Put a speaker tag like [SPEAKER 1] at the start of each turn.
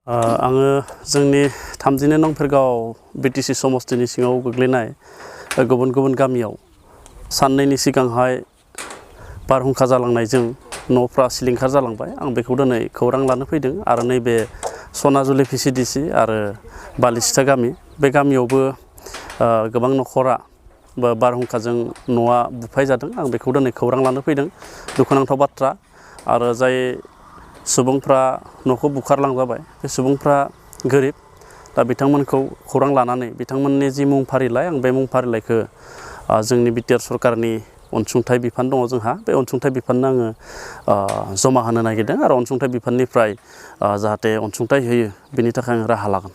[SPEAKER 1] आङो जोंनि 32 नं फेरगाव बिटिसि समस्तिनि सिङाव गोग्लैनाय गुबुन गुबुन गामियाव साननैनि सिगांहाय बारहुंखा जालांनायजों न'फ्रा सिलिंखार जालांबाय। आं बेखौ दिनै खौरां लानो फैदों आरो नैबे सनाजुलि भिसिडिसि आरो बालिसिथा गामि बे गामियावबो गोबां न'खरा बारहुंखाजों न'आ बुफाय जादों। आं बेखौ दिनै खौरां लानो फैदों। दुखुनांथाव बाथ्रा आरो जाय सुबुंफ्रा न'खौ बुखारलांजाबाय बे सुबुंफ्रा गोरिब। दा बिथांमोनखौ खौरां लानानै बिथांमोननि जि मुं फारिलाइ आं बे मुं फारिलाइखौ जोंनि बिटिआर सरकारनि अनसुंथाइ बिफान दङ जोंहा बे अनसुंथाइ बिफाननो आङो जमा होनो नागिरदों आरो अनसुंथाइ बिफाननिफ्राय जाहाथे अनसुंथाइ होयो बेनि थाखाय आं राहा लागोन।